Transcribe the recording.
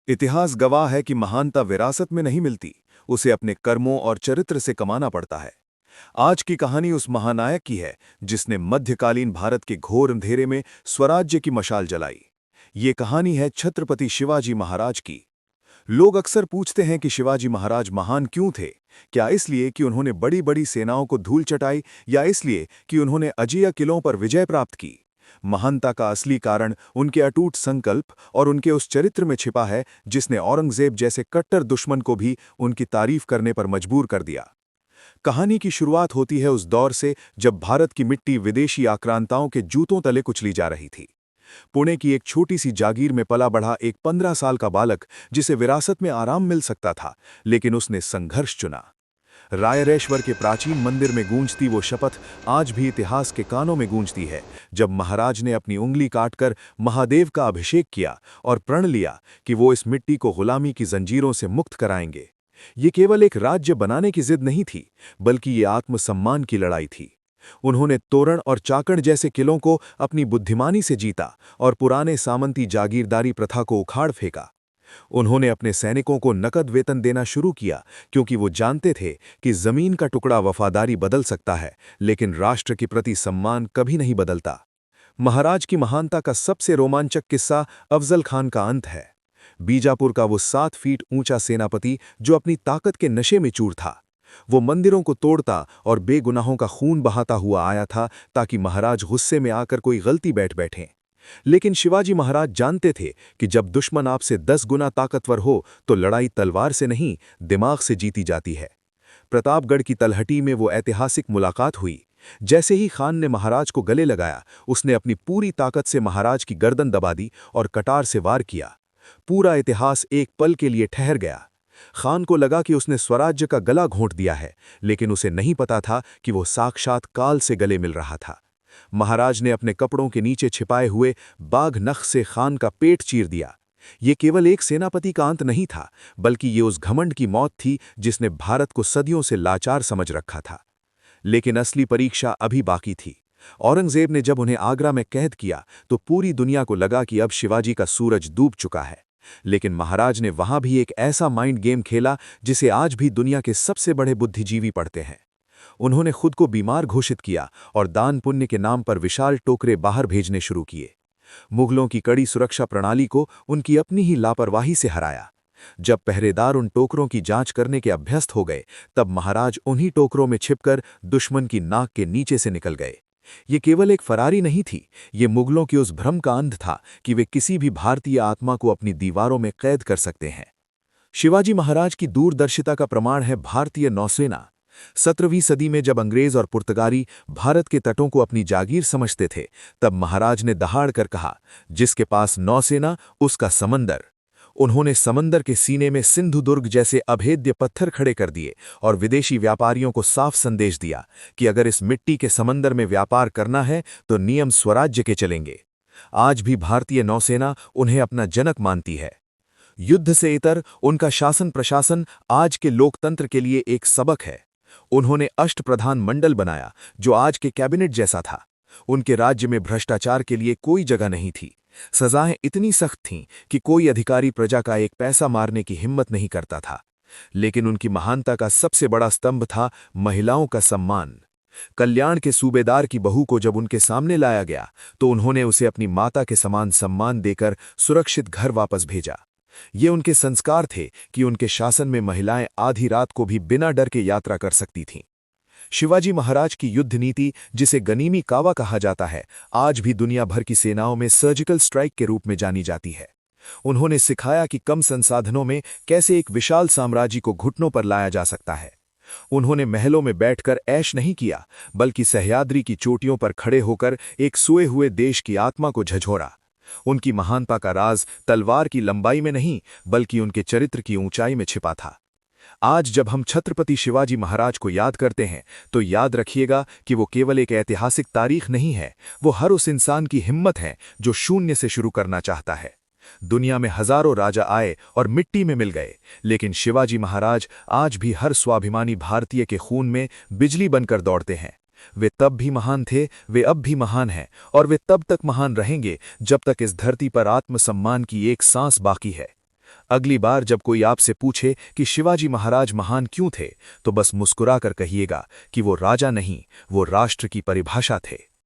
इतिहास गवाह है कि महानता विरासत में नहीं मिलती, उसे अपने कर्मों और चरित्र से कमाना पड़ता है। आज की कहानी उस महानायक की है जिसने मध्यकालीन भारत के घोर अंधेरे में स्वराज्य की मशाल जलाई। ये कहानी है छत्रपति शिवाजी महाराज की। लोग अक्सर पूछते हैं कि शिवाजी महाराज महान क्यों थे। क्या इसलिए कि उन्होंने बड़ी बड़ी सेनाओं को धूल चटाई, या इसलिए कि उन्होंने अजेय किलों पर विजय प्राप्त की। महानता का असली कारण उनके अटूट संकल्प और उनके उस चरित्र में छिपा है जिसने औरंगजेब जैसे कट्टर दुश्मन को भी उनकी तारीफ करने पर मजबूर कर दिया। कहानी की शुरुआत होती है उस दौर से जब भारत की मिट्टी विदेशी आक्रांताओं के जूतों तले कुचली जा रही थी। पुणे की एक छोटी सी जागीर में पला बढ़ा एक 15 साल का बालक, जिसे विरासत में आराम मिल सकता था, लेकिन उसने संघर्ष चुना। रायरेश्वर के प्राचीन मंदिर में गूंजती वो शपथ आज भी इतिहास के कानों में गूंजती है, जब महाराज ने अपनी उंगली काटकर महादेव का अभिषेक किया और प्रण लिया कि वो इस मिट्टी को गुलामी की जंजीरों से मुक्त कराएंगे। ये केवल एक राज्य बनाने की जिद नहीं थी, बल्कि ये आत्मसम्मान की लड़ाई थी। उन्होंने तोरण और चाकण जैसे किलों को अपनी बुद्धिमानी से जीता और पुराने सामंती जागीरदारी प्रथा को उखाड़ फेंका। उन्होंने अपने सैनिकों को नकद वेतन देना शुरू किया, क्योंकि वो जानते थे कि जमीन का टुकड़ा वफादारी बदल सकता है, लेकिन राष्ट्र के प्रति सम्मान कभी नहीं बदलता। महाराज की महानता का सबसे रोमांचक किस्सा अफजल खान का अंत है। बीजापुर का वो 7 फीट ऊंचा सेनापति जो अपनी ताकत के नशे में चूर था, वो मंदिरों को तोड़ता और बेगुनाहों का खून बहाता हुआ आया था ताकि महाराज गुस्से में आकर कोई गलती बैठें। लेकिन शिवाजी महाराज जानते थे कि जब दुश्मन आपसे 10 गुना ताकतवर हो तो लड़ाई तलवार से नहीं, दिमाग से जीती जाती है। प्रतापगढ़ की तलहटी में वो ऐतिहासिक मुलाकात हुई। जैसे ही खान ने महाराज को गले लगाया, उसने अपनी पूरी ताकत से महाराज की गर्दन दबा दी और कटार से वार किया। पूरा इतिहास एक पल के लिए ठहर गया। खान को लगा कि उसने स्वराज्य का गला घोंट दिया है, लेकिन उसे नहीं पता था कि वो साक्षात काल से गले मिल रहा था। महाराज ने अपने कपड़ों के नीचे छिपाए हुए बाघ नख से खान का पेट चीर दिया। ये केवल एक सेनापति का अंत नहीं था, बल्कि ये उस घमंड की मौत थी जिसने भारत को सदियों से लाचार समझ रखा था। लेकिन असली परीक्षा अभी बाकी थी। औरंगजेब ने जब उन्हें आगरा में कैद किया तो पूरी दुनिया को लगा कि अब शिवाजी का सूरज डूब चुका है। लेकिन महाराज ने वहां भी एक ऐसा माइंड गेम खेला जिसे आज भी दुनिया के सबसे बड़े बुद्धिजीवी पढ़ते हैं। उन्होंने खुद को बीमार घोषित किया और दान पुण्य के नाम पर विशाल टोकरे बाहर भेजने शुरू किए। मुगलों की कड़ी सुरक्षा प्रणाली को उनकी अपनी ही लापरवाही से हराया। जब पहरेदार उन टोकरों की जांच करने के अभ्यस्त हो गए, तब महाराज उन्हीं टोकरों में छिपकर दुश्मन की नाक के नीचे से निकल गए। ये केवल एक फरारी नहीं थी, ये मुगलों के उस भ्रम का अंत था कि वे किसी भी भारतीय आत्मा को अपनी दीवारों में कैद कर सकते हैं। शिवाजी महाराज की दूरदर्शिता का प्रमाण है भारतीय नौसेना। 17वीं सदी में जब अंग्रेज और पुर्तगाली भारत के तटों को अपनी जागीर समझते थे, तब महाराज ने दहाड़ कर कहा, जिसके पास नौसेना उसका समंदर। उन्होंने समंदर के सीने में सिंधु दुर्ग जैसे अभेद्य पत्थर खड़े कर दिए और विदेशी व्यापारियों को साफ संदेश दिया कि अगर इस मिट्टी के समंदर में व्यापार करना है तो नियम स्वराज्य के चलेंगे। आज भी भारतीय नौसेना उन्हें अपना जनक मानती है। युद्ध से इतर उनका शासन प्रशासन आज के लोकतंत्र के लिए एक सबक है। उन्होंने अष्टप्रधान मंडल बनाया जो आज के कैबिनेट जैसा था। उनके राज्य में भ्रष्टाचार के लिए कोई जगह नहीं थी। सजाएं इतनी सख्त थीं कि कोई अधिकारी प्रजा का एक पैसा मारने की हिम्मत नहीं करता था। लेकिन उनकी महानता का सबसे बड़ा स्तंभ था महिलाओं का सम्मान। कल्याण के सूबेदार की बहू को जब उनके सामने लाया गया तो उन्होंने उसे अपनी माता के समान सम्मान देकर सुरक्षित घर वापस भेजा। ये उनके संस्कार थे कि उनके शासन में महिलाएं आधी रात को भी बिना डर के यात्रा कर सकती थीं। शिवाजी महाराज की युद्ध नीति, जिसे गनीमी कावा कहा जाता है, आज भी दुनिया भर की सेनाओं में सर्जिकल स्ट्राइक के रूप में जानी जाती है। उन्होंने सिखाया कि कम संसाधनों में कैसे एक विशाल साम्राज्य को घुटनों पर लाया जा सकता है। उन्होंने महलों में बैठकर ऐश नहीं किया, बल्कि सह्याद्री की चोटियों पर खड़े होकर एक सोए हुए देश की आत्मा को झंझोरा। उनकी महानता का राज तलवार की लंबाई में नहीं, बल्कि उनके चरित्र की ऊंचाई में छिपा था। आज जब हम छत्रपति शिवाजी महाराज को याद करते हैं, तो याद रखिएगा कि वो केवल एक ऐतिहासिक तारीख नहीं है, वो हर उस इंसान की हिम्मत है जो शून्य से शुरू करना चाहता है। दुनिया में हजारों राजा आए और मिट्टी में मिल गए, लेकिन शिवाजी महाराज आज भी हर स्वाभिमानी भारतीय के खून में बिजली बनकर दौड़ते हैं। वे तब भी महान थे, वे अब भी महान हैं, और वे तब तक महान रहेंगे जब तक इस धरती पर आत्मसम्मान की एक सांस बाकी है। अगली बार जब कोई आपसे पूछे कि शिवाजी महाराज महान क्यों थे, तो बस मुस्कुराकर कहिएगा कि वो राजा नहीं, वो राष्ट्र की परिभाषा थे।